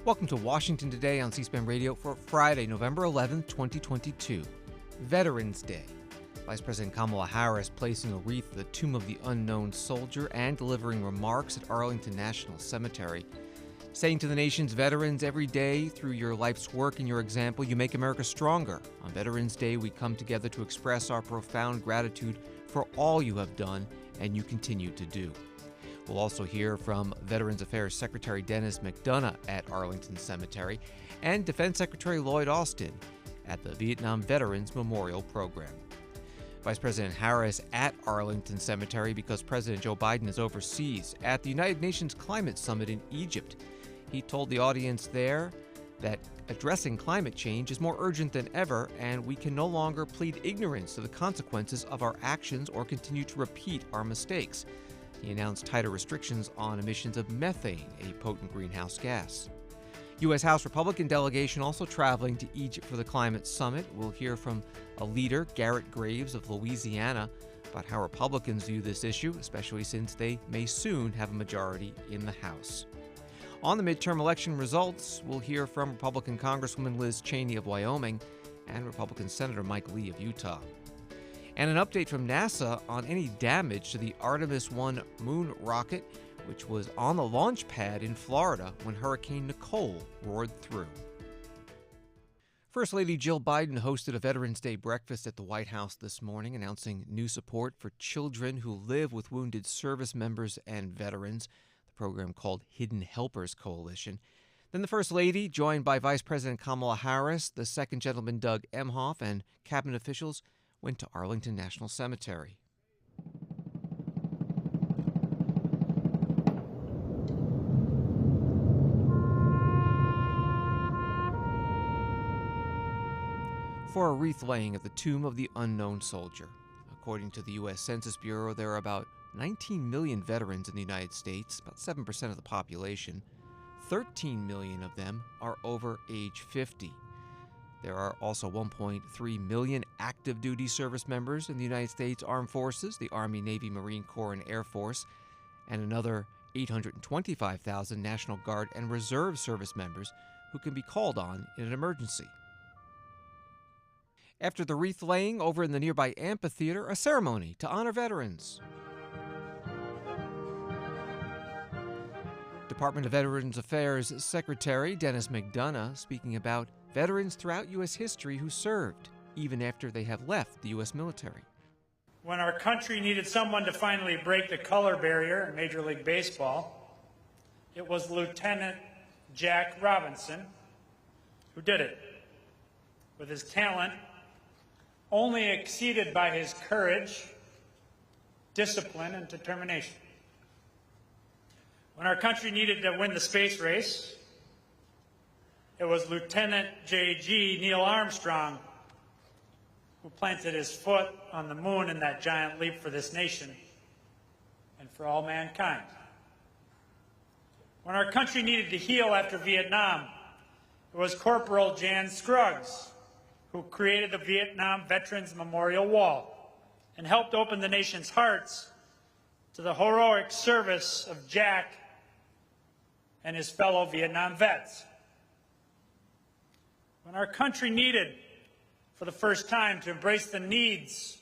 Welcome to Washington Today on C-SPAN Radio for Friday, November 11th, 2022, Veterans Day. Vice President Kamala Harris placing a wreath at the Tomb of the Unknown Soldier and delivering remarks at Arlington National Cemetery, saying to the nation's veterans, every day through your life's work and your example, you make America stronger. On Veterans Day, we come together to express our profound gratitude for all you have done and you continue to do. We'll also hear from Veterans Affairs Secretary Dennis McDonough at Arlington Cemetery and Defense Secretary Lloyd Austin at the Vietnam Veterans Memorial Program. Vice President Harris at Arlington Cemetery because President Joe Biden is overseas at the United Nations Climate Summit in Egypt. He told the audience there that addressing climate change is more urgent than ever, and we can no longer plead ignorance of the consequences of our actions or continue to repeat our mistakes. He announced tighter restrictions on emissions of methane, a potent greenhouse gas. U.S. House Republican delegation also traveling to Egypt for the climate summit. We'll hear from a leader, Garrett Graves of Louisiana, about how Republicans view this issue, especially since they may soon have a majority in the House. On the midterm election results, we'll hear from Republican Congresswoman Liz Cheney of Wyoming and Republican Senator Mike Lee of Utah. And an update from NASA on any damage to the Artemis 1 moon rocket, which was on the launch pad in Florida when Hurricane Nicole roared through. First Lady Jill Biden hosted a Veterans Day breakfast at the White House this morning, announcing new support for children who live with wounded service members and veterans, the program called Hidden Helpers Coalition. Then the First Lady, joined by Vice President Kamala Harris, the Second Gentleman Doug Emhoff, and cabinet officials, went to Arlington National Cemetery. For a wreath laying at the Tomb of the Unknown Soldier. According to the U.S. Census Bureau, there are about 19 million veterans in the United States, about 7% of the population. 13 million of them are over age 50. There are also 1.3 million active duty service members in the United States Armed Forces, the Army, Navy, Marine Corps, and Air Force, and another 825,000 National Guard and Reserve service members who can be called on in an emergency. After the wreath laying over in the nearby amphitheater, a ceremony to honor veterans. Department of Veterans Affairs Secretary Dennis McDonough speaking about veterans throughout U.S. history who served, even after they have left the U.S. military. When our country needed someone to finally break the color barrier in Major League Baseball, it was Lieutenant Jack Robinson who did it, with his talent only exceeded by his courage, discipline, and determination. When our country needed to win the space race, it was Lieutenant J.G. Neil Armstrong who planted his foot on the moon in that giant leap for this nation and for all mankind. When our country needed to heal after Vietnam, it was Corporal Jan Scruggs who created the Vietnam Veterans Memorial Wall and helped open the nation's hearts to the heroic service of Jack and his fellow Vietnam vets. When our country needed, for the first time, to embrace the needs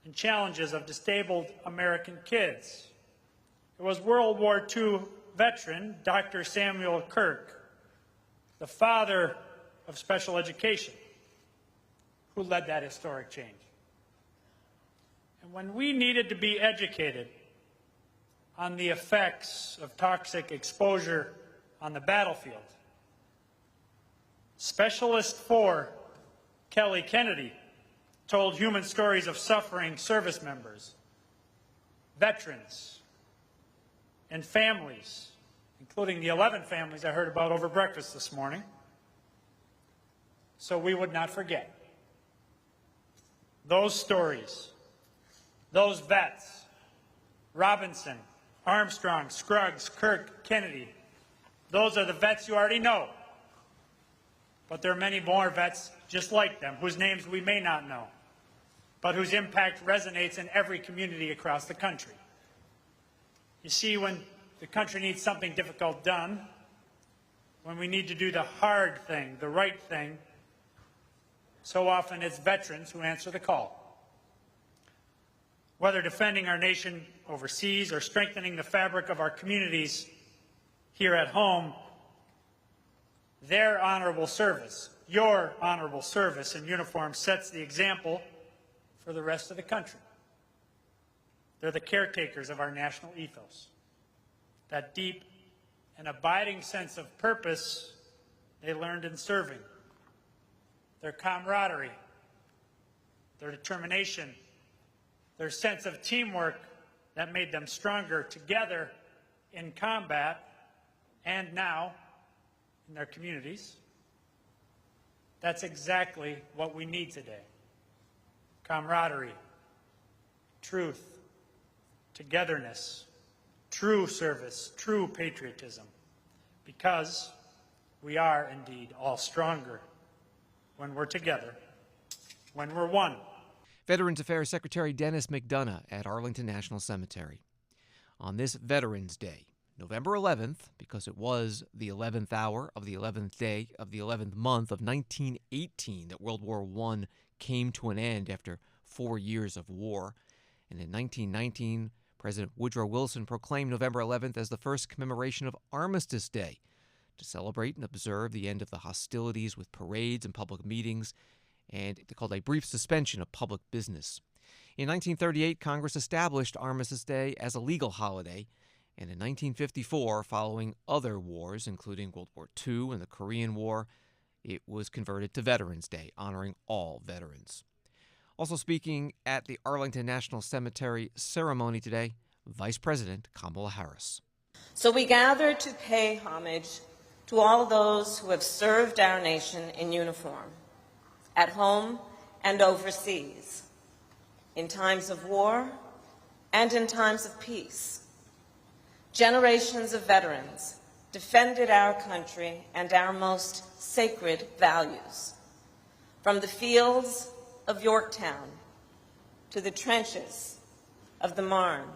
and challenges of disabled American kids, it was World War II veteran Dr. Samuel Kirk, the father of special education, who led that historic change. And when we needed to be educated on the effects of toxic exposure on the battlefield, Specialist 4 Kelly Kennedy told human stories of suffering service members, veterans, and families, including the 11 families I heard about over breakfast this morning, so we would not forget. Those stories, those vets, Robinson, Armstrong, Scruggs, Kirk, Kennedy, those are the vets you already know. But there are many more vets just like them, whose names we may not know, but whose impact resonates in every community across the country. You see, when the country needs something difficult done, when we need to do the hard thing, the right thing, so often it's veterans who answer the call. Whether defending our nation overseas or strengthening the fabric of our communities here at home, their honorable service, your honorable service in uniform sets the example for the rest of the country. They're the caretakers of our national ethos. That deep and abiding sense of purpose they learned in serving. Their camaraderie, their determination, their sense of teamwork that made them stronger together in combat and now in their communities. That's exactly what we need today. Camaraderie, truth, togetherness, true service, true patriotism, because we are indeed all stronger when we're together, when we're one. Veterans Affairs Secretary Dennis McDonough at Arlington National Cemetery. On this Veterans Day, November 11th, because it was the 11th hour of the 11th day of the 11th month of 1918 that World War I came to an end after 4 years of war. And in 1919, President Woodrow Wilson proclaimed November 11th as the first commemoration of Armistice Day to celebrate and observe the end of the hostilities with parades and public meetings, and they called a brief suspension of public business. In 1938, Congress established Armistice Day as a legal holiday, and in 1954, following other wars, including World War II and the Korean War, it was converted to Veterans Day, honoring all veterans. Also speaking at the Arlington National Cemetery ceremony today, Vice President Kamala Harris. So we gather to pay homage to all those who have served our nation in uniform, at home and overseas, in times of war and in times of peace. Generations of veterans defended our country and our most sacred values, from the fields of Yorktown to the trenches of the Marne,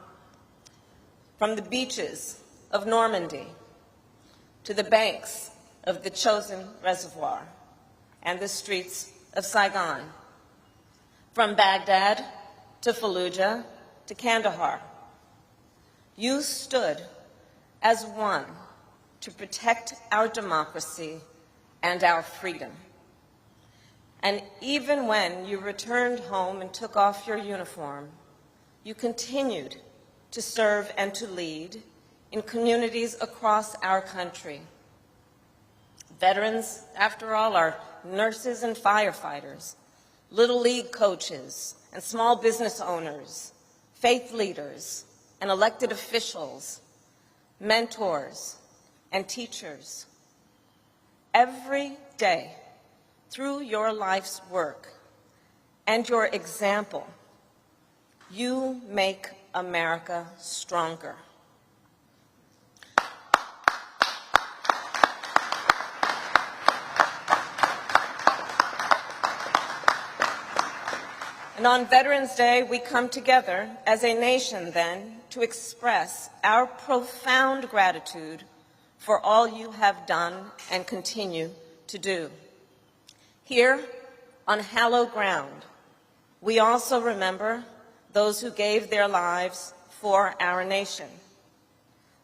from the beaches of Normandy to the banks of the Chosin Reservoir and the streets of Saigon, from Baghdad to Fallujah to Kandahar. You stood as one to protect our democracy and our freedom. And even when you returned home and took off your uniform, you continued to serve and to lead in communities across our country. Veterans, after all, are nurses and firefighters, Little League coaches and small business owners, faith leaders and elected officials, mentors and teachers. Every day, through your life's work and your example, you make America stronger. And on Veterans Day, we come together as a nation then to express our profound gratitude for all you have done and continue to do. Here, on hallowed ground, we also remember those who gave their lives for our nation.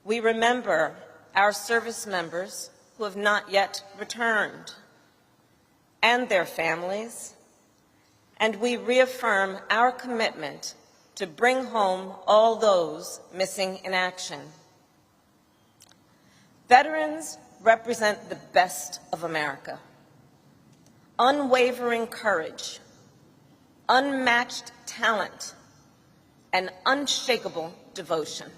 We remember our service members who have not yet returned and their families, and we reaffirm our commitment to bring home all those missing in action. Veterans represent the best of America. Unwavering courage, unmatched talent, and unshakable devotion.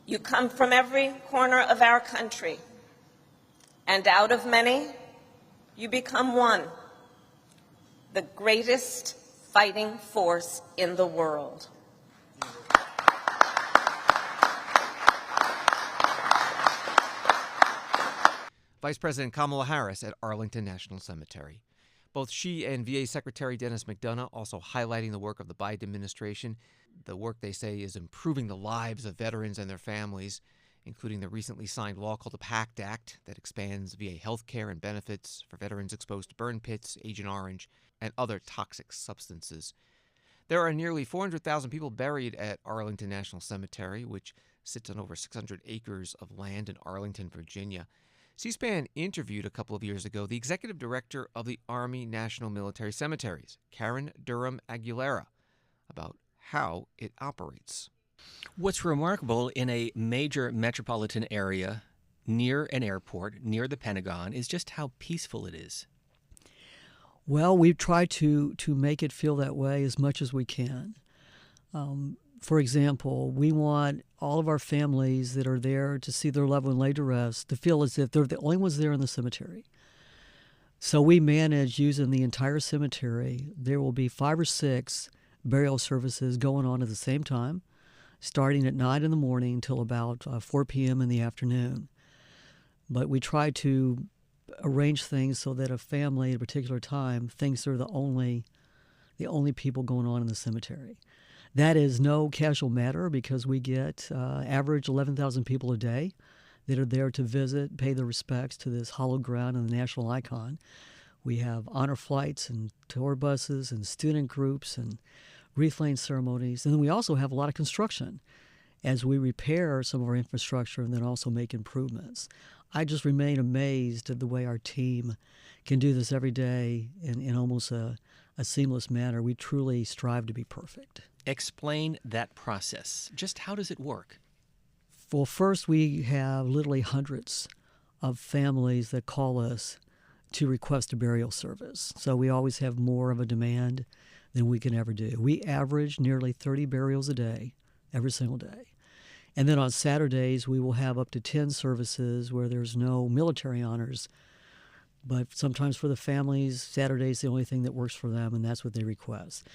You come from every corner of our country, and out of many, you become one, the greatest fighting force in the world. Vice President Kamala Harris at Arlington National Cemetery. Both she and VA Secretary Dennis McDonough also highlighting the work of the Biden administration. The work, they say, is improving the lives of veterans and their families. including the recently signed law called the PACT Act that expands VA health care and benefits for veterans exposed to burn pits, Agent Orange, and other toxic substances. There are nearly 400,000 people buried at Arlington National Cemetery, which sits on over 600 acres of land in Arlington, Virginia. C-SPAN interviewed a couple of years ago the executive director of the Army National Military Cemeteries, Karen Durham Aguilera, about how it operates. What's remarkable in a major metropolitan area near an airport, near the Pentagon, is just how peaceful it is. Well, we've tried to make it feel that way as much as we can. For example, we want all of our families that are there to see their loved one laid to rest to feel as if they're the only ones there in the cemetery. So we manage using the entire cemetery. There will be 5 or 6 burial services going on at the same time, starting at 9 in the morning until about 4 p.m. in the afternoon. But we try to arrange things so that a family at a particular time thinks they're the only people going on in the cemetery. That is no casual matter because we get average 11,000 people a day that are there to visit, pay their respects to this hallowed ground and the national icon. We have honor flights and tour buses and student groups and wreath-laying ceremonies. And then we also have a lot of construction as we repair some of our infrastructure and then also make improvements. I just remain amazed at the way our team can do this every day in almost a seamless manner. We truly strive to be perfect. Explain that process. Just how does it work? Well, first we have literally hundreds of families that call us to request a burial service. So we always have more of a demand than we can ever do. We average nearly 30 burials a day, every single day. And then on Saturdays, we will have up to 10 services where there's no military honors. But sometimes for the families, Saturday's the only thing that works for them, and that's what they request.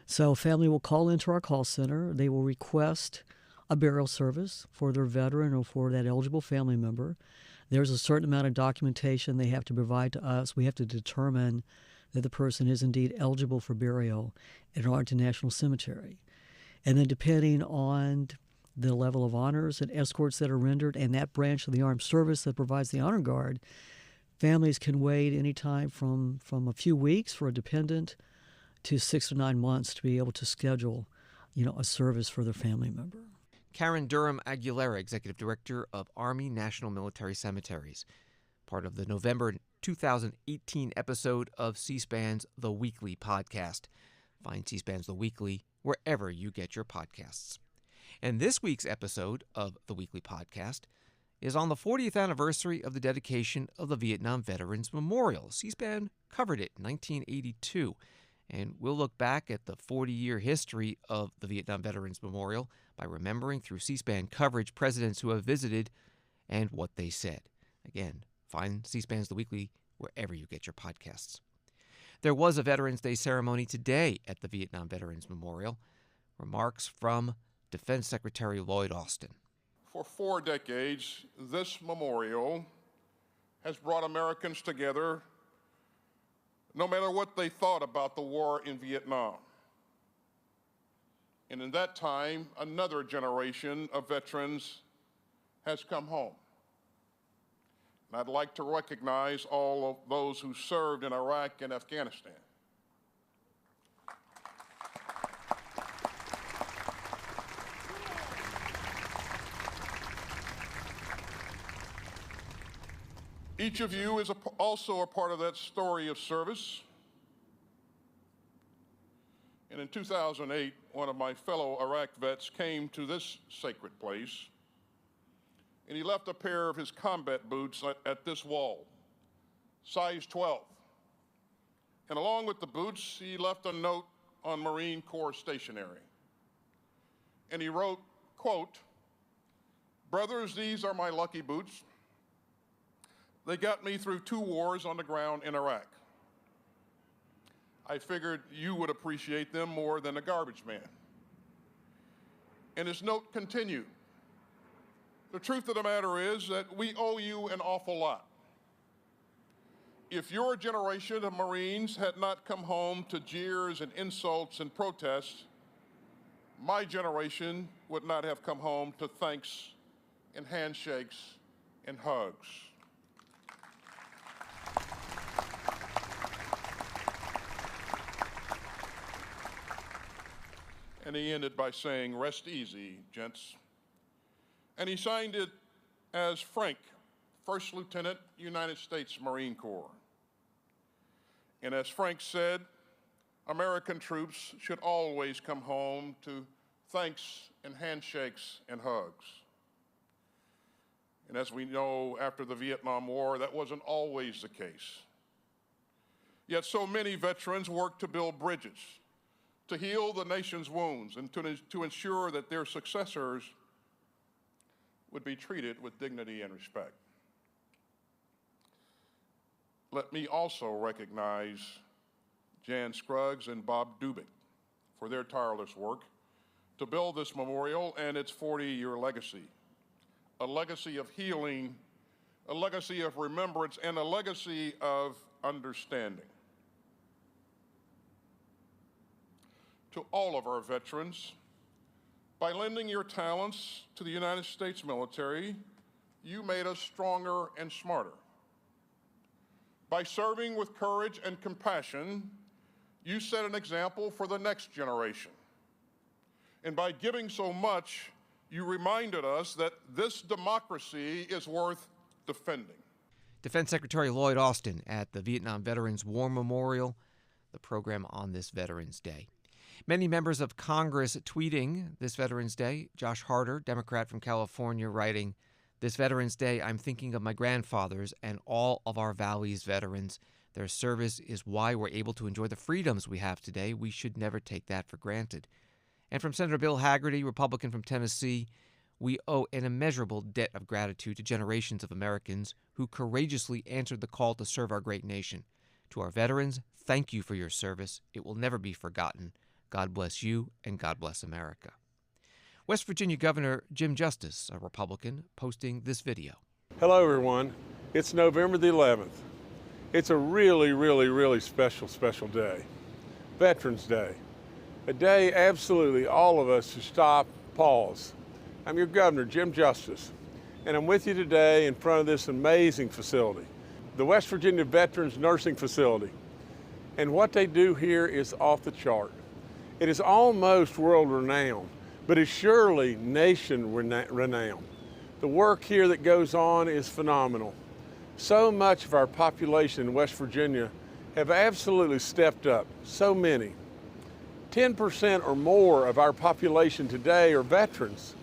So a family will call into our call center. They will request a burial service for their veteran or for that eligible family member. There's a certain amount of documentation they have to provide to us. We have to determine that the person is indeed eligible for burial at Arlington National Cemetery. And then depending on the level of honors and escorts that are rendered and that branch of the armed service that provides the honor guard, families can wait anytime from a few weeks for a dependent to 6 to 9 months to be able to schedule, a service for their family member. Karen Durham Aguilera, Executive Director of Army National Military Cemeteries, part of the November 2018 episode of C-SPAN's The Weekly podcast. Find C-SPAN's The Weekly wherever you get your podcasts. And this week's episode of The Weekly podcast is on the 40th anniversary of the dedication of the Vietnam Veterans Memorial. C-SPAN covered it in 1982, and we'll look back at the 40-year history of the Vietnam Veterans Memorial by remembering through C-SPAN coverage presidents who have visited and what they said. Again, find C-SPAN's The Weekly wherever you get your podcasts. There was a Veterans Day ceremony today at the Vietnam Veterans Memorial. Remarks from Defense Secretary Lloyd Austin. For 4 decades, this memorial has brought Americans together no matter what they thought about the war in Vietnam. And in that time, another generation of veterans has come home. And I'd like to recognize all of those who served in Iraq and Afghanistan. Each of you is also a part of that story of service. And in 2008, one of my fellow Iraq vets came to this sacred place, and he left a pair of his combat boots at this wall, size 12. And along with the boots, he left a note on Marine Corps stationery. And he wrote, quote, "Brothers, these are my lucky boots. They got me through 2 wars on the ground in Iraq. I figured you would appreciate them more than a garbage man." And his note continued, "The truth of the matter is that we owe you an awful lot. If your generation of Marines had not come home to jeers and insults and protests, my generation would not have come home to thanks and handshakes and hugs. And he ended by saying, "Rest easy, gents." And he signed it as Frank, First Lieutenant, United States Marine Corps. And as Frank said, American troops should always come home to thanks and handshakes and hugs. And as we know, after the Vietnam War, that wasn't always the case. Yet so many veterans worked to build bridges, to heal the nation's wounds, and to ensure that their successors would be treated with dignity and respect. Let me also recognize Jan Scruggs and Bob Dubik for their tireless work to build this memorial and its 40-year legacy, a legacy of healing, a legacy of remembrance, and a legacy of understanding. To all of our veterans, by lending your talents to the United States military, you made us stronger and smarter. By serving with courage and compassion, you set an example for the next generation. And by giving so much, you reminded us that this democracy is worth defending. Defense Secretary Lloyd Austin at the Vietnam Veterans War Memorial, the program on this Veterans Day. Many members of Congress tweeting this Veterans Day. Josh Harder, Democrat from California, writing, "This Veterans Day, I'm thinking of my grandfathers and all of our Valley's veterans. Their service is why we're able to enjoy the freedoms we have today. We should never take that for granted." And from Senator Bill Hagerty, Republican from Tennessee, "We owe an immeasurable debt of gratitude to generations of Americans who courageously answered the call to serve our great nation. To our veterans, thank you for your service. It will never be forgotten. God bless you, and God bless America." West Virginia Governor Jim Justice, a Republican, posting this video. Hello, everyone. It's November the 11th. It's a really, really, really special day. Veterans Day. A day absolutely all of us should stop, pause. I'm your governor, Jim Justice, and I'm with you today in front of this amazing facility, the West Virginia Veterans Nursing Facility. And what they do here is off the chart. It is almost world-renowned, but it's surely nation-renowned. The work here that goes on is phenomenal. So much of our population in West Virginia have absolutely stepped up, so many. 10% or more of our population today are veterans.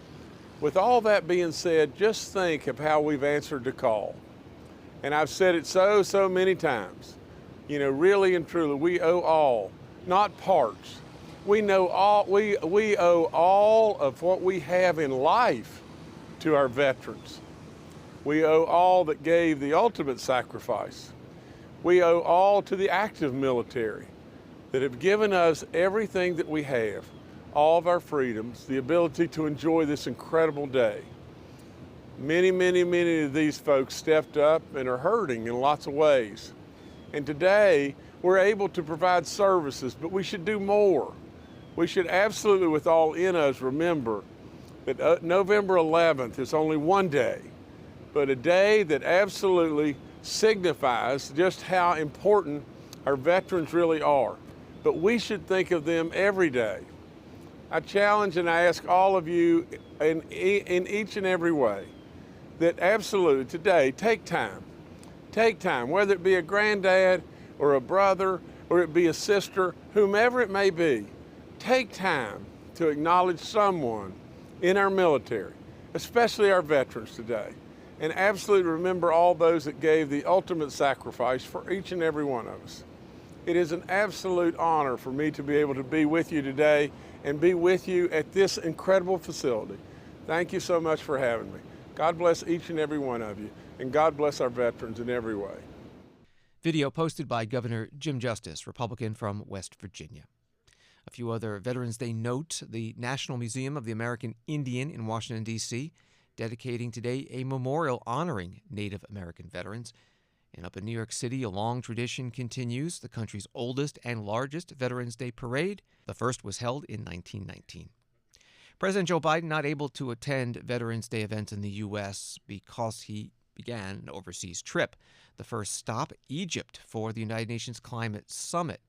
With all that being said, just think of how we've answered the call. And I've said it so many times. You know, really and truly, we owe all, not parts. We owe all of what we have in life to our veterans. We owe all that gave the ultimate sacrifice. We owe all to the active military that have given us everything that we have, all of our freedoms, the ability to enjoy this incredible day. Many of these folks stepped up and are hurting in lots of ways. And today, we're able to provide services, but we should do more. We should absolutely, with all in us, remember that November 11th is only one day, but a day that absolutely signifies just how important our veterans really are. But we should think of them every day. I challenge and I ask all of you in each and every way that absolutely today, take time, whether it be a granddad or a brother or it be a sister, whomever it may be, take time to acknowledge someone in our military, especially our veterans today, and absolutely remember all those that gave the ultimate sacrifice for each and every one of us. It is an absolute honor for me to be able to be with you today and be with you at this incredible facility. Thank you so much for having me. God bless each and every one of you, and God bless our veterans in every way. Video posted by Governor Jim Justice, Republican from West Virginia. A few other Veterans Day notes: the National Museum of the American Indian in Washington, D.C., dedicating today a memorial honoring Native American veterans. And up in New York City, a long tradition continues, the country's oldest and largest Veterans Day parade. The first was held in 1919. President Joe Biden not able to attend Veterans Day events in the U.S. because he began an overseas trip. The first stop, Egypt, for the United Nations Climate Summit.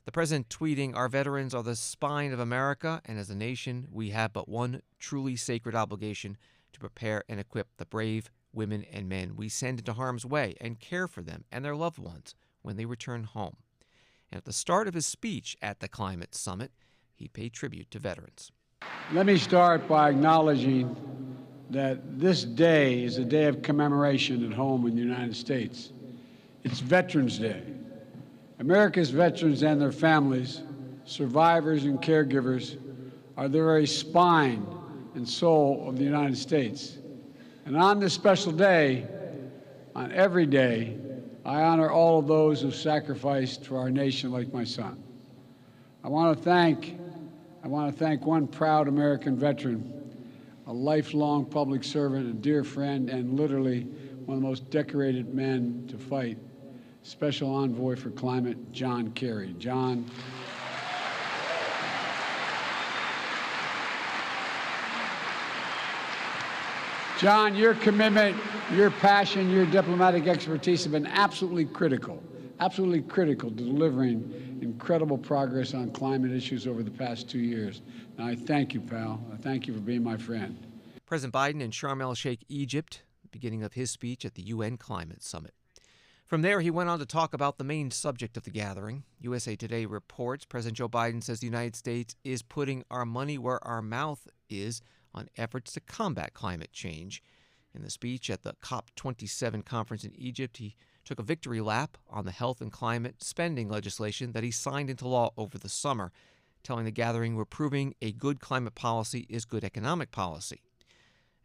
The president tweeting, "Our veterans are the spine of America, and as a nation, we have but one truly sacred obligation to prepare and equip the brave women and men we send into harm's way and care for them and their loved ones when they return home." And at the start of his speech at the Climate Summit, he paid tribute to veterans. Let me start by acknowledging that this day is a day of commemoration at home in the United States. It's Veterans Day. America's veterans and their families, survivors and caregivers, are the very spine and soul of the United States. And on this special day, on every day, I honor all of those who sacrificed for our nation like my son. I want to thank one proud American veteran, a lifelong public servant, a dear friend, and literally one of the most decorated men to fight, Special Envoy for Climate, John Kerry. John, your commitment, your passion, your diplomatic expertise have been absolutely critical to delivering incredible progress on climate issues over the past 2 years. And I thank you, pal. I thank you for being my friend. President Biden in Sharm el-Sheikh, Egypt, the beginning of his speech at the UN Climate Summit. From there, he went on to talk about the main subject of the gathering. USA Today reports President Joe Biden says the United States is putting our money where our mouth is on efforts to combat climate change. In the speech at the COP27 conference in Egypt, he took a victory lap on the health and climate spending legislation that he signed into law over the summer, telling the gathering we're proving a good climate policy is good economic policy.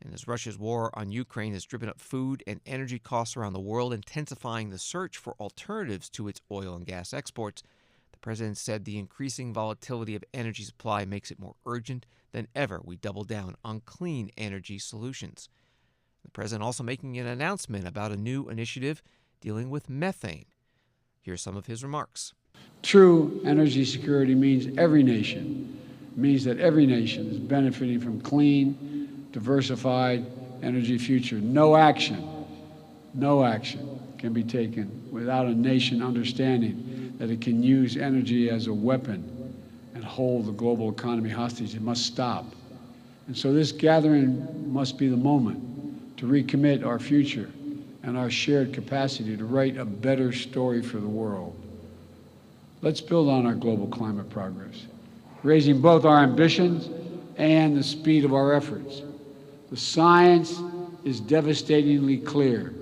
And as Russia's war on Ukraine has driven up food and energy costs around the world, intensifying the search for alternatives to its oil and gas exports, the president said the increasing volatility of energy supply makes it more urgent than ever we double down on clean energy solutions. The president also making an announcement about a new initiative dealing with methane. Here's some of his remarks. True energy security means that every nation is benefiting from clean, diversified energy future. No action can be taken without a nation understanding that it can use energy as a weapon and hold the global economy hostage. It must stop. And so this gathering must be the moment to recommit our future and our shared capacity to write a better story for the world. Let's build on our global climate progress, raising both our ambitions and the speed of our efforts. The science is devastatingly clear.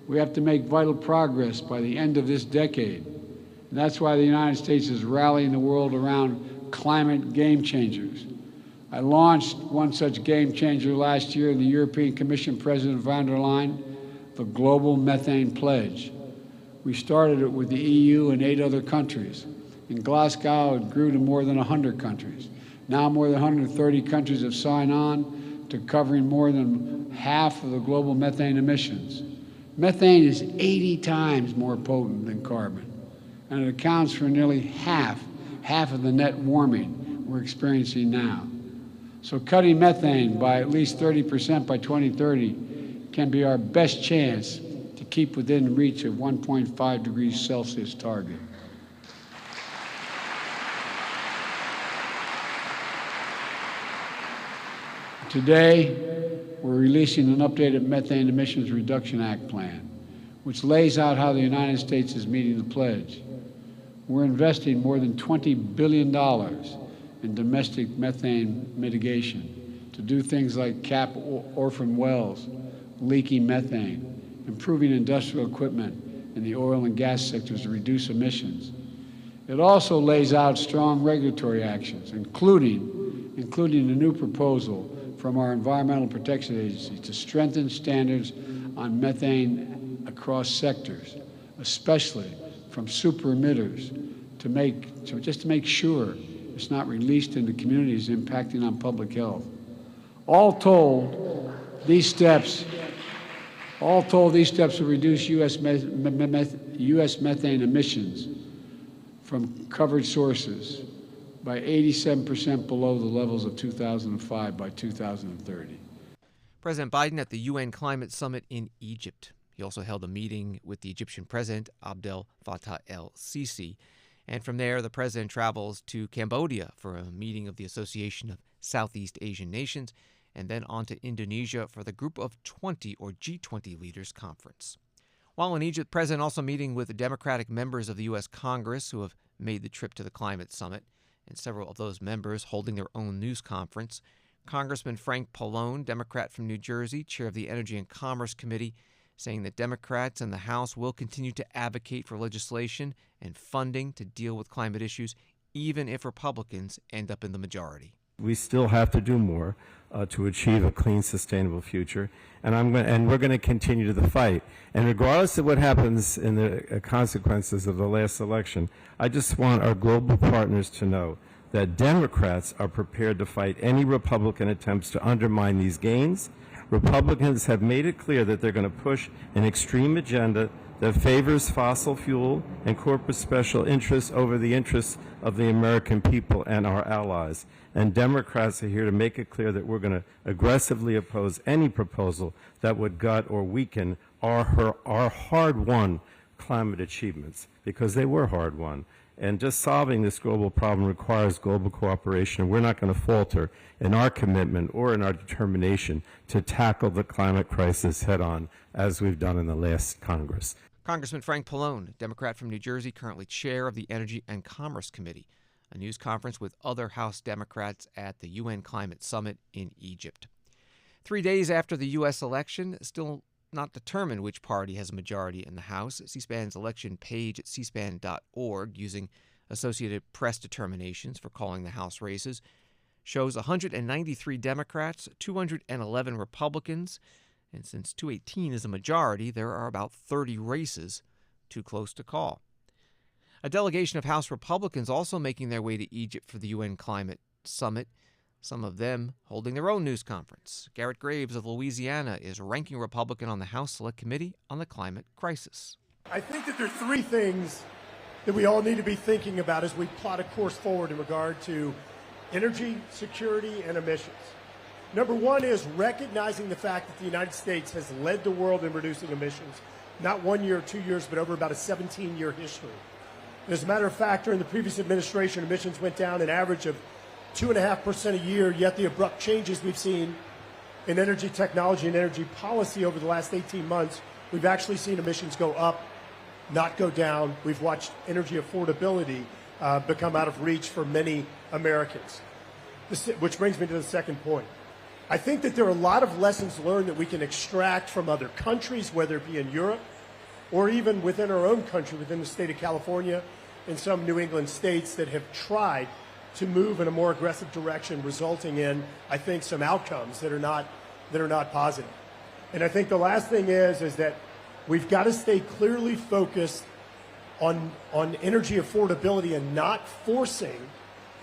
We have to make vital progress by the end of this decade. And that's why the United States is rallying the world around climate game changers. I launched one such game changer last year in the European Commission President von der Leyen, the Global Methane Pledge. We started it with the EU and 8 other countries. In Glasgow, it grew to more than 100 countries. Now more than 130 countries have signed on to covering more than half of the global methane emissions. Methane is 80 times more potent than carbon, and it accounts for nearly half of the net warming we're experiencing now. So cutting methane by at least 30% by 2030 can be our best chance to keep within reach of 1.5 degrees Celsius target. Today, we're releasing an updated Methane Emissions Reduction Act plan, which lays out how the United States is meeting the pledge. We're investing more than $20 billion in domestic methane mitigation to do things like cap orphan wells, leaking methane, improving industrial equipment in the oil and gas sectors to reduce emissions. It also lays out strong regulatory actions, including a new proposal from our Environmental Protection Agency to strengthen standards on methane across sectors, especially from super emitters, to make sure it's not released into communities impacting on public health. All told, these steps will reduce U.S. methane emissions from covered sources by 87% below the levels of 2005 by 2030. President Biden at the UN Climate Summit in Egypt. He also held a meeting with the Egyptian President Abdel Fattah el-Sisi. And from there, the president travels to Cambodia for a meeting of the Association of Southeast Asian Nations, and then on to Indonesia for the Group of 20, or G20 Leaders Conference. While in Egypt, the president also meeting with the Democratic members of the U.S. Congress who have made the trip to the climate summit, and several of those members holding their own news conference. Congressman Frank Pallone, Democrat from New Jersey, chair of the Energy and Commerce Committee, saying that Democrats in the House will continue to advocate for legislation and funding to deal with climate issues, even if Republicans end up in the majority. We still have to do more to achieve a clean, sustainable future, and we're going to continue the fight. And regardless of what happens in the consequences of the last election, I just want our global partners to know that Democrats are prepared to fight any Republican attempts to undermine these gains. Republicans have made it clear that they're going to push an extreme agenda that favors fossil fuel and corporate special interests over the interests of the American people and our allies. And Democrats are here to make it clear that we're going to aggressively oppose any proposal that would gut or weaken our hard-won climate achievements, because they were hard-won. And just solving this global problem requires global cooperation, and we're not going to falter in our commitment or in our determination to tackle the climate crisis head-on, as we've done in the last Congress. Congressman Frank Pallone, Democrat from New Jersey, currently chair of the Energy and Commerce Committee, a news conference with other House Democrats at the UN Climate Summit in Egypt. 3 days after the U.S. election, still not determined which party has a majority in the House. C-SPAN's election page at cspan.org, using Associated Press determinations for calling the House races, shows 193 Democrats, 211 Republicans, and since 218 is a majority, there are about 30 races too close to call. A delegation of House Republicans also making their way to Egypt for the UN Climate Summit, some of them holding their own news conference. Garrett Graves of Louisiana is ranking Republican on the House Select Committee on the Climate Crisis. I think that there are three things that we all need to be thinking about as we plot a course forward in regard to energy, security, and emissions. Number one is recognizing the fact that the United States has led the world in reducing emissions, not 1 year or 2 years, but over about a 17-year history. As a matter of fact, during the previous administration, emissions went down an average of 2.5% a year, yet the abrupt changes we've seen in energy technology and energy policy over the last 18 months, we've actually seen emissions go up, not go down. We've watched energy affordability become out of reach for many Americans, which brings me to the second point. I think that there are a lot of lessons learned that we can extract from other countries, whether it be in Europe or even within our own country, within the state of California and some New England states that have tried to move in a more aggressive direction, resulting in, I think, some outcomes that are not positive. And I think the last thing is that we've got to stay clearly focused on energy affordability and not forcing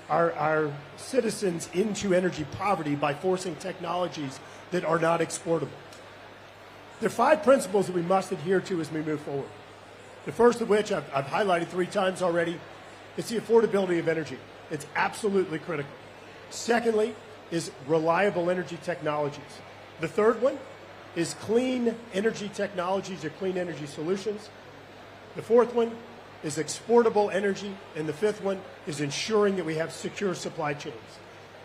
our citizens into energy poverty by forcing technologies that are not exportable. There are 5 principles that we must adhere to as we move forward. The first of which I've highlighted 3 times already. It's the affordability of energy. It's absolutely critical. Secondly is reliable energy technologies. The third one is clean energy technologies or clean energy solutions. The fourth one is exportable energy, and the fifth one is ensuring that we have secure supply chains.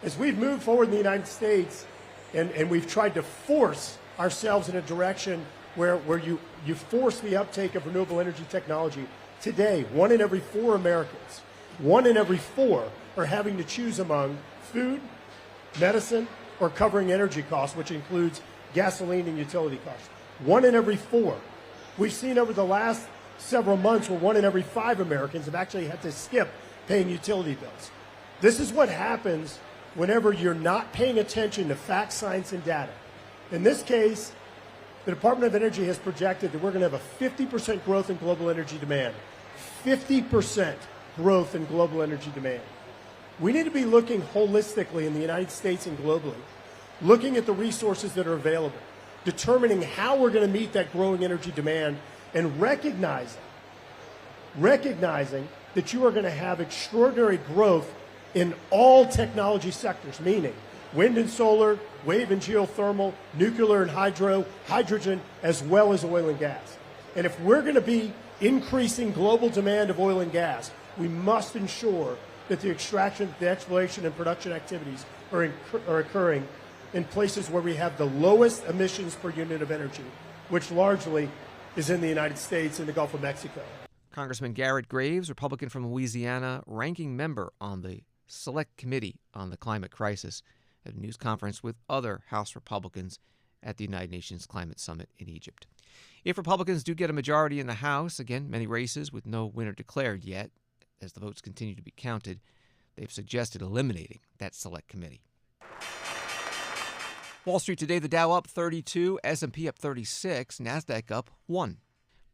As we've moved forward in the United States and we've tried to force ourselves in a direction where you force the uptake of renewable energy technology, today 1 in every 4 Americans, 1 in every 4 are having to choose among food, medicine, or covering energy costs, which includes gasoline and utility costs. 1 in every 4. We've seen over the last several months where 1 in every 5 Americans have actually had to skip paying utility bills. This is what happens whenever you're not paying attention to facts, science, and data. In this case, the Department of Energy has projected that we're going to have a 50% growth in global energy demand. 50% growth in global energy demand. We need to be looking holistically in the United States and globally, looking at the resources that are available, determining how we're going to meet that growing energy demand, and recognizing that you are going to have extraordinary growth in all technology sectors, meaning wind and solar, wave and geothermal, nuclear and hydrogen, as well as oil and gas. And if we're going to be increasing global demand of oil and gas, we must ensure that the extraction, the exploration, and production activities are occurring in places where we have the lowest emissions per unit of energy, which largely is in the United States and the Gulf of Mexico. Congressman Garrett Graves, Republican from Louisiana, ranking member on the Select Committee on the Climate Crisis, at a news conference with other House Republicans at the United Nations Climate Summit in Egypt. If Republicans do get a majority in the House, again, many races with no winner declared yet, as the votes continue to be counted, they've suggested eliminating that Select Committee. Wall Street today, the Dow up 32, S&P up 36, NASDAQ up 1.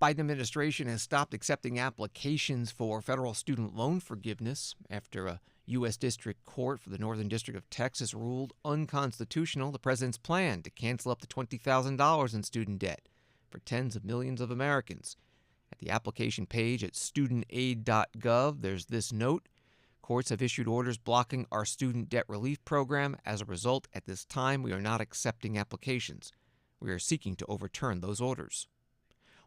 Biden administration has stopped accepting applications for federal student loan forgiveness after a U.S. District Court for the Northern District of Texas ruled unconstitutional the president's plan to cancel up to $20,000 in student debt for tens of millions of Americans. At the application page at studentaid.gov, there's this note: courts have issued orders blocking our student debt relief program. As a result, at this time, we are not accepting applications. We are seeking to overturn those orders.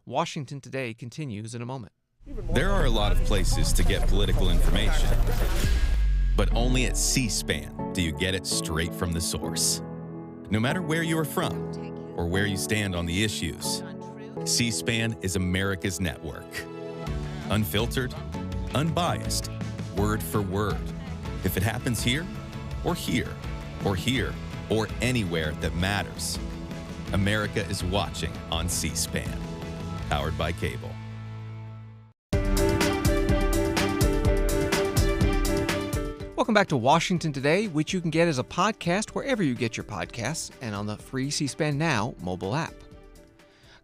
Washington Today continues in a moment. There are a lot of places to get political information, but only at C-SPAN do you get it straight from the source. No matter where you are from or where you stand on the issues, C-SPAN is America's network. Unfiltered, unbiased, word for word. If it happens here, or here, or here, or anywhere that matters, America is watching on C-SPAN. Powered by cable. Welcome back to Washington Today, which you can get as a podcast wherever you get your podcasts and on the free C-SPAN Now mobile app.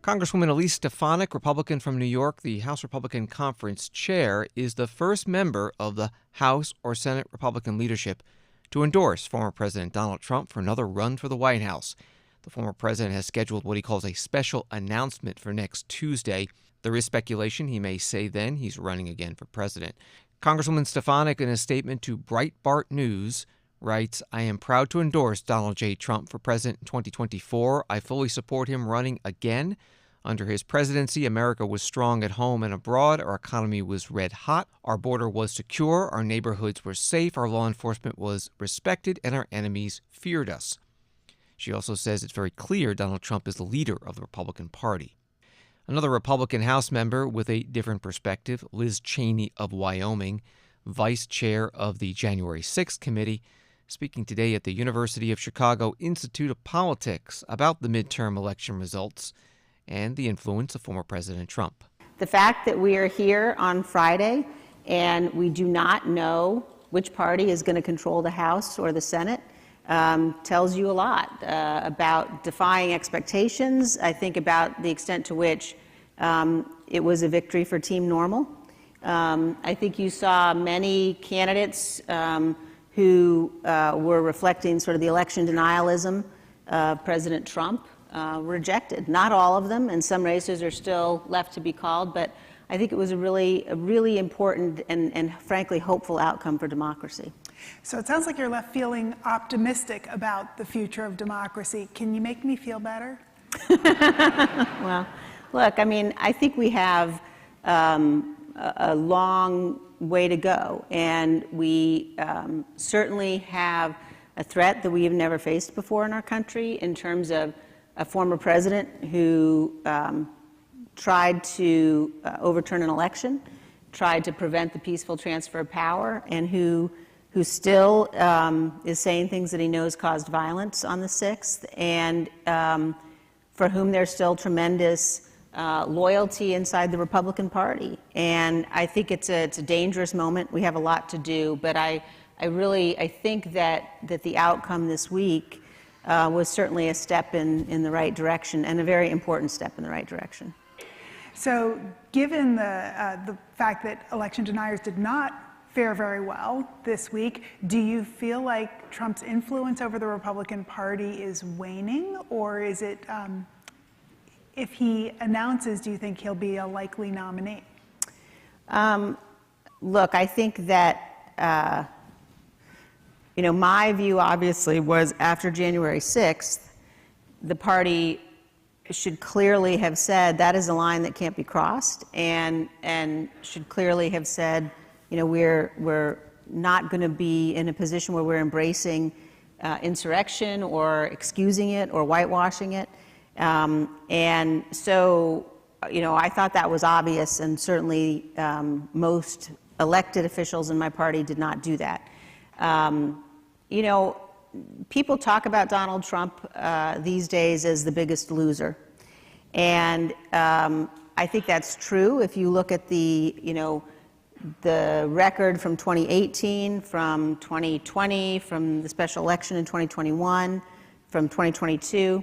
Congresswoman Elise Stefanik, Republican from New York, the House Republican Conference chair, is the first member of the House or Senate Republican leadership to endorse former President Donald Trump for another run for the White House. The former president has scheduled what he calls a special announcement for next Tuesday. There is speculation he may say then he's running again for president. Congresswoman Stefanik, in a statement to Breitbart News, writes, "I am proud to endorse Donald J. Trump for president in 2024. I fully support him running again. Under his presidency, America was strong at home and abroad. Our economy was red hot. Our border was secure. Our neighborhoods were safe. Our law enforcement was respected, and our enemies feared us." She also says it's very clear Donald Trump is the leader of the Republican Party. Another Republican House member with a different perspective, Liz Cheney of Wyoming, vice chair of the January 6th committee, speaking today at the University of Chicago Institute of Politics about the midterm election results and the influence of former President Trump. The fact that we are here on Friday and we do not know which party is going to control the House or the Senate tells you a lot about defying expectations. I think about the extent to which it was a victory for Team Normal. I think you saw many candidates who were reflecting sort of the election denialism of President Trump rejected. Not all of them, and some races are still left to be called, but I think it was a really important and frankly hopeful outcome for democracy. So it sounds like you're left feeling optimistic about the future of democracy. Can you make me feel better? Well, look, I mean, I think we have a long way to go, and we certainly have a threat that we have never faced before in our country in terms of a former president who tried to overturn an election, tried to prevent the peaceful transfer of power, and who still is saying things that he knows caused violence on the 6th, and for whom there's still tremendous loyalty inside the Republican Party. And I think it's a dangerous moment. We have a lot to do, but I think that the outcome this week was certainly a step in the right direction, and a very important step in the right direction. So given the fact that election deniers did not fare very well this week, do you feel like Trump's influence over the Republican Party is waning, or is it, if he announces, do you think he'll be a likely nominee? Look, I think that My view obviously was after January 6th, the party should clearly have said that is a line that can't be crossed, and should clearly have said, we're not going to be in a position where we're embracing insurrection or excusing it or whitewashing it. And so, I thought that was obvious, and certainly most elected officials in my party did not do that. People talk about Donald Trump these days as the biggest loser. And I think that's true. If you look at the record from 2018, from 2020, from the special election in 2021, from 2022.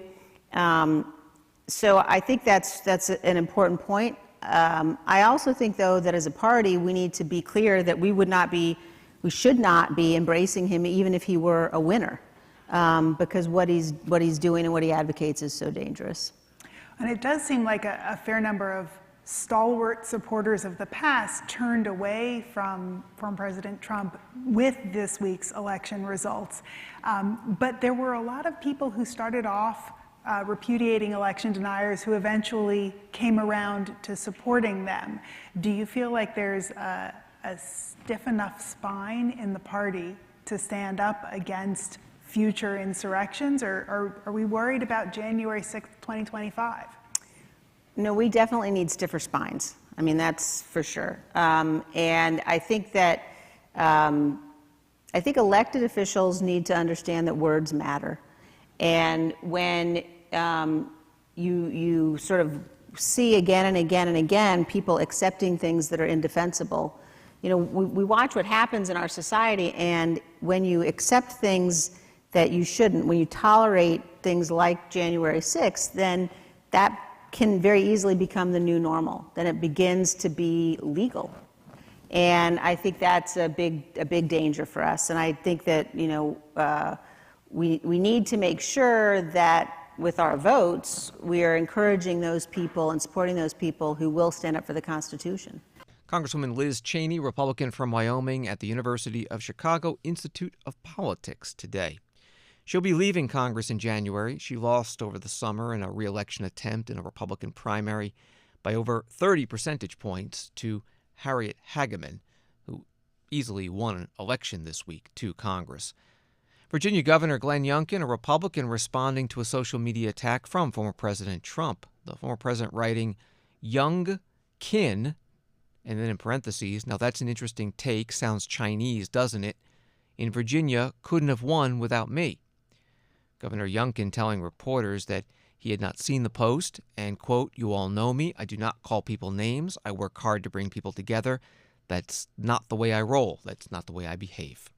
So I think that's an important point. I also think, though, that as a party, we need to be clear that we should not be embracing him even if he were a winner, because what he's doing and what he advocates is so dangerous. And it does seem like a fair number of stalwart supporters of the past turned away from President Trump with this week's election results. But there were a lot of people who started off repudiating election deniers who eventually came around to supporting them. Do you feel like there's a stiff enough spine in the party to stand up against future insurrections, or are we worried about January 6th, 2025? No, we definitely need stiffer spines. I mean, that's for sure. And I think that elected officials need to understand that words matter. And when you sort of see again and again and again people accepting things that are indefensible, we watch what happens in our society, and when you accept things that you shouldn't, when you tolerate things like January 6th, then that can very easily become the new normal. Then it begins to be legal. And I think that's a big danger for us. And I think that, we need to make sure that with our votes, we are encouraging those people and supporting those people who will stand up for the Constitution. Congresswoman Liz Cheney, Republican from Wyoming at the University of Chicago Institute of Politics today. She'll be leaving Congress in January. She lost over the summer in a re-election attempt in a Republican primary by over 30 percentage points to Harriet Hageman, who easily won an election this week to Congress. Virginia Governor Glenn Youngkin, a Republican, responding to a social media attack from former President Trump. The former president writing, "Young kin," and then in parentheses, now that's an interesting take, sounds Chinese, doesn't it? In Virginia, couldn't have won without me. Governor Youngkin telling reporters that he had not seen the post and, quote, "You all know me. I do not call people names. I work hard to bring people together. That's not the way I roll. That's not the way I behave."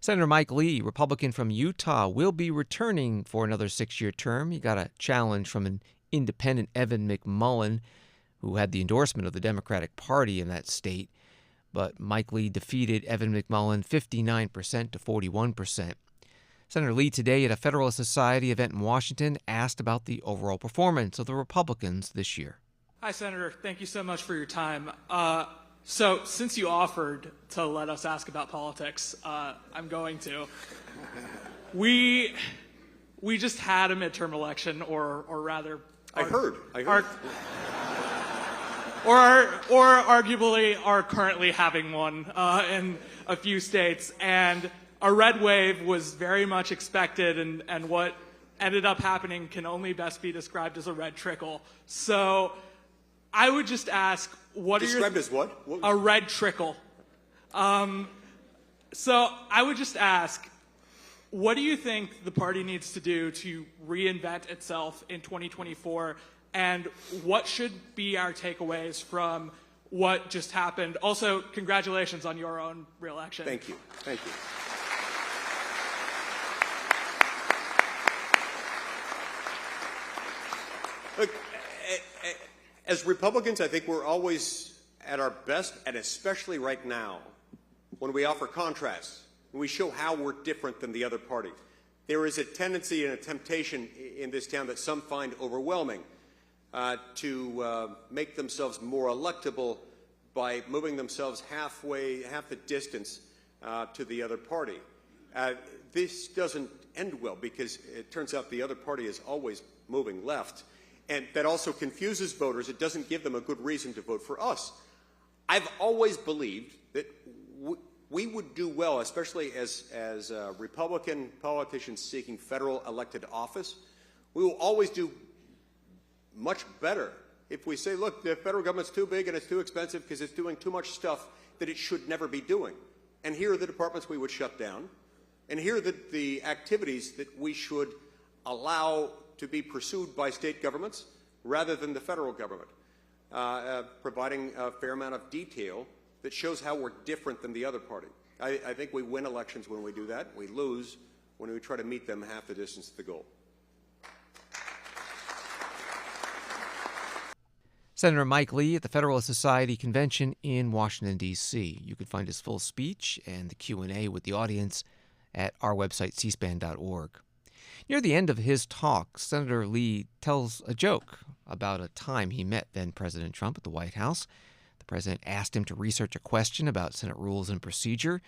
Senator Mike Lee, Republican from Utah, will be returning for another 6-year term. He got a challenge from an independent Evan McMullin, who had the endorsement of the Democratic Party in that state. But Mike Lee defeated Evan McMullin 59% to 41%. Senator Lee today at a Federalist Society event in Washington asked about the overall performance of the Republicans this year. Hi, Senator. Thank you so much for your time. So since you offered to let us ask about politics, I'm going to. We just had a midterm election, or rather... I heard. Or arguably are currently having one in a few states. And a red wave was very much expected, and what ended up happening can only best be described as a red trickle. So I would just ask, what are your... Described as what? A red trickle. So I would just ask, what do you think the party needs to do to reinvent itself in 2024? And what should be our takeaways from what just happened? Also, congratulations on your own re-election. Thank you. Thank you. Look, as Republicans, I think we're always at our best, and especially right now, when we offer contrasts, when we show how we're different than the other party. There is a tendency and a temptation in this town that some find overwhelming to make themselves more electable by moving themselves half the distance to the other party. this doesn't end well because it turns out the other party is always moving left. And that also confuses voters. It doesn't give them a good reason to vote for us. I've always believed that we would do well, especially as Republican politicians seeking federal elected office. We will always do much better if we say, look, the federal government's too big and it's too expensive because it's doing too much stuff that it should never be doing. And here are the departments we would shut down. And here are the activities that we should allow to be pursued by state governments rather than the federal government, providing a fair amount of detail that shows how we're different than the other party. I think we win elections when we do that. We lose when we try to meet them half the distance to the goal. Senator Mike Lee at the Federalist Society Convention in Washington, D.C. You can find his full speech and the Q&A with the audience at our website, cspan.org. Near the end of his talk, Senator Lee tells a joke about a time he met then-President Trump at the White House. The president asked him to research a question about Senate rules and procedure.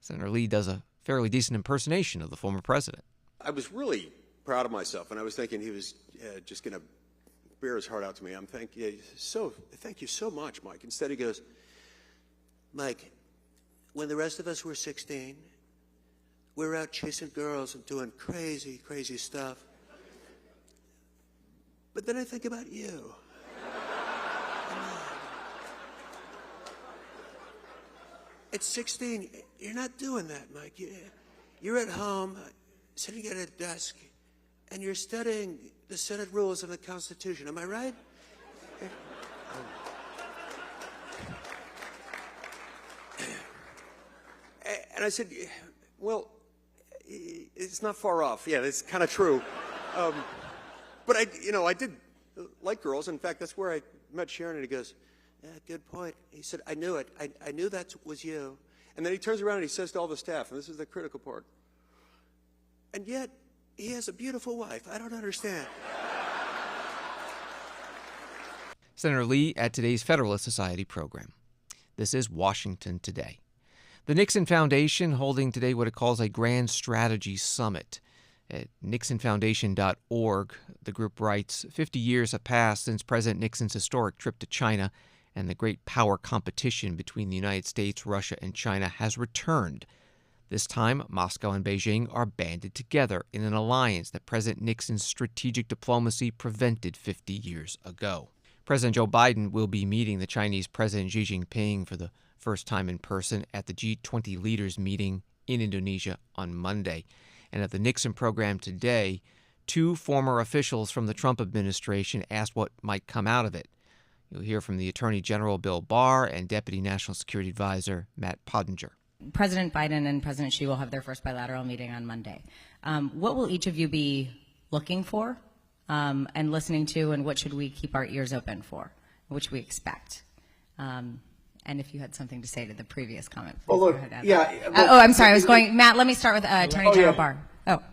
Senator Lee does a fairly decent impersonation of the former president. I was really proud of myself, and I was thinking he was just going to bear his heart out to me. I'm thank you so much, Mike. Instead he goes, Mike, when the rest of us were 16, we were out chasing girls and doing crazy, crazy stuff. But then I think about you. At 16, you're not doing that, Mike. You're at home, sitting at a desk, and you're studying the Senate rules and the Constitution. Am I right? And I said, well, it's not far off. Yeah, it's kind of true. But I did like girls. In fact, that's where I met Sharon, and he goes, yeah, good point. He said, I knew it. I knew that was you. And then he turns around and he says to all the staff, and this is the critical part, and yet he has a beautiful wife. I don't understand. Senator Lee at today's Federalist Society program. This is Washington Today. The Nixon Foundation holding today what it calls a Grand Strategy Summit. At nixonfoundation.org, the group writes, 50 years have passed since President Nixon's historic trip to China, and the great power competition between the United States, Russia, and China has returned. This time, Moscow and Beijing are banded together in an alliance that President Nixon's strategic diplomacy prevented 50 years ago. President Joe Biden will be meeting the Chinese President Xi Jinping for the first time in person at the G20 leaders meeting in Indonesia on Monday. And at the Nixon program today, 2 former officials from the Trump administration asked what might come out of it. You'll hear from the Attorney General Bill Barr and Deputy National Security Advisor Matt Pottinger. President Biden and President Xi will have their first bilateral meeting on Monday. What will each of you be looking for and listening to, and what should we keep our ears open for, which we expect? And if you had something to say to the previous comment, please go ahead. I'm sorry. I was going, Matt, let me start with Attorney General Barr. Well,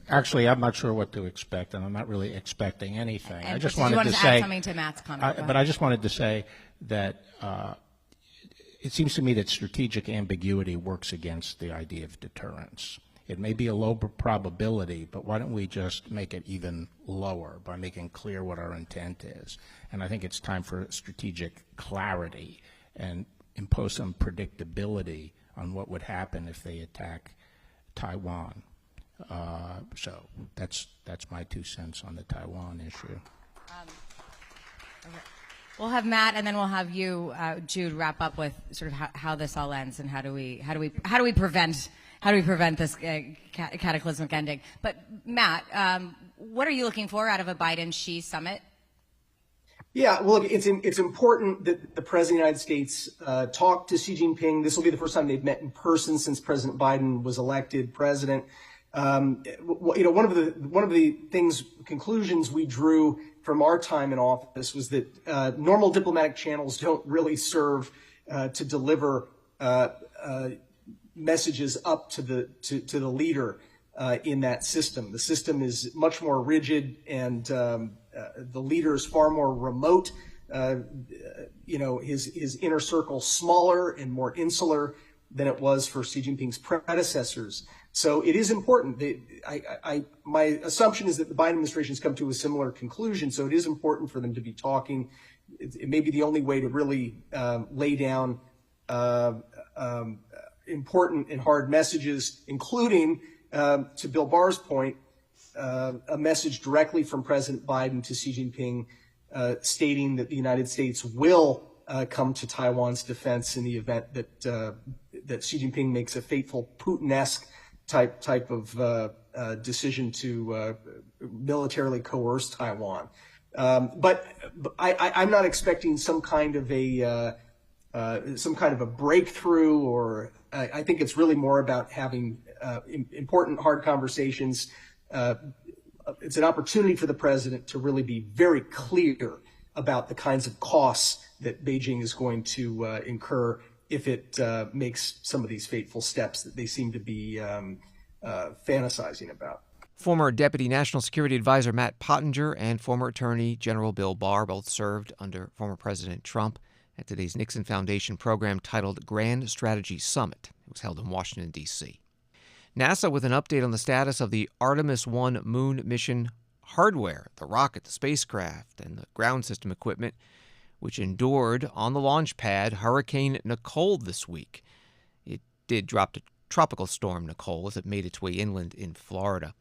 actually, I'm not sure what to expect, and I'm not really expecting anything. And I just wanted to add say something to Matt's comment. but I just wanted to say that it seems to me that strategic ambiguity works against the idea of deterrence. It may be a low probability, but why don't we just make it even lower by making clear what our intent is? And I think it's time for strategic clarity and impose some predictability on what would happen if they attack Taiwan. So that's my 2 cents on the Taiwan issue. Okay. We'll have Matt, and then we'll have you, Jude, wrap up with sort of how this all ends and how do we prevent this cataclysmic ending. But Matt, what are you looking for out of a Biden-Xi summit? Yeah, well, look, it's important that the President of the United States talk to Xi Jinping. This will be the first time they've met in person since President Biden was elected president. One of the conclusions we drew from our time in office was that normal diplomatic channels don't really serve to deliver messages up to the leader in that system. The system is much more rigid, and the leader is far more remote. His inner circle smaller and more insular. than it was for Xi Jinping's predecessors. So it is important. My assumption is that the Biden administration has come to a similar conclusion, so it is important for them to be talking. It may be the only way to really lay down important and hard messages, including, to Bill Barr's point, a message directly from President Biden to Xi Jinping stating that the United States will come to Taiwan's defense in the event that Xi Jinping makes a fateful Putin-esque type of decision to militarily coerce Taiwan. But I'm not expecting some kind of a breakthrough, or I think it's really more about having important, hard conversations. It's an opportunity for the president to really be very clear about the kinds of costs that Beijing is going to incur if it makes some of these fateful steps that they seem to be fantasizing about. Former Deputy National Security Advisor Matt Pottinger and former Attorney General Bill Barr both served under former President Trump at today's Nixon Foundation program titled Grand Strategy Summit. It was held in Washington, D.C. NASA with an update on the status of the Artemis 1 moon mission hardware, the rocket, the spacecraft, and the ground system equipment, which endured on the launch pad Hurricane Nicole this week. It did drop to Tropical Storm Nicole as it made its way inland in Florida.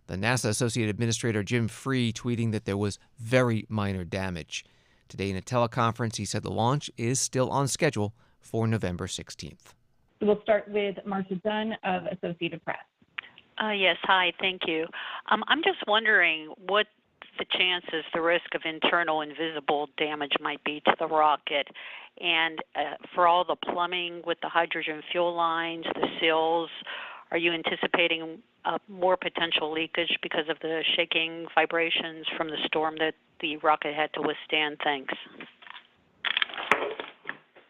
The NASA Associate Administrator Jim Free tweeting that there was very minor damage. Today in a teleconference, he said the launch is still on schedule for November 16th. We'll start with Marcia Dunn of Associated Press. Yes, hi, thank you. I'm just wondering what the chances, the risk of internal invisible damage might be to the rocket. And for all the plumbing with the hydrogen fuel lines, the seals, are you anticipating more potential leakage because of the shaking vibrations from the storm that the rocket had to withstand? Thanks.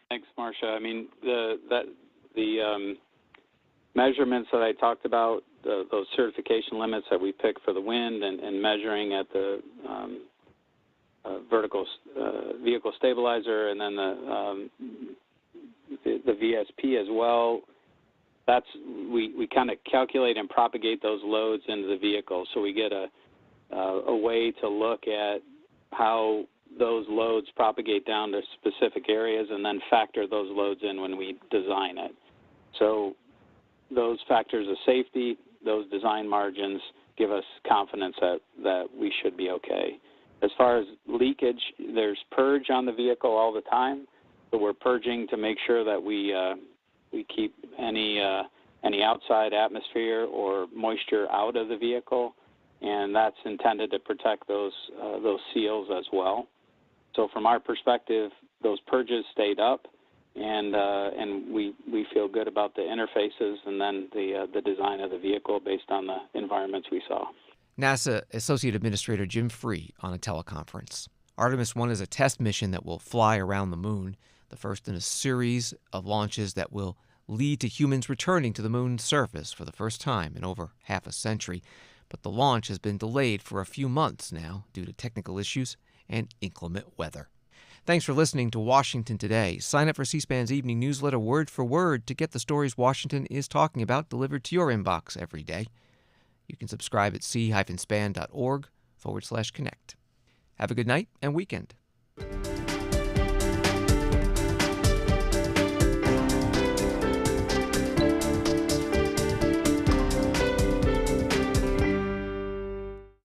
Thanks, Marcia. I mean, the measurements that I talked about, those certification limits that we pick for the wind and measuring at the vertical vehicle stabilizer, and then the VSP as well. That's we kind of calculate and propagate those loads into the vehicle, so we get a way to look at how those loads propagate down to specific areas, and then factor those loads in when we design it. So those factors of safety, those design margins give us confidence that we should be okay. As far as leakage, there's purge on the vehicle all the time, so we're purging to make sure that we keep any outside atmosphere or moisture out of the vehicle, and that's intended to protect those seals as well. So from our perspective, those purges stayed up, and we feel good about the interfaces and then the design of the vehicle based on the environments we saw. NASA Associate Administrator Jim Free on a teleconference. Artemis 1 is a test mission that will fly around the moon, the first in a series of launches that will lead to humans returning to the moon's surface for the first time in over half a century. But the launch has been delayed for a few months now due to technical issues and inclement weather. Thanks for listening to Washington Today. Sign up for C-SPAN's evening newsletter word for word to get the stories Washington is talking about delivered to your inbox every day. You can subscribe at c-span.org/connect. Have a good night and weekend.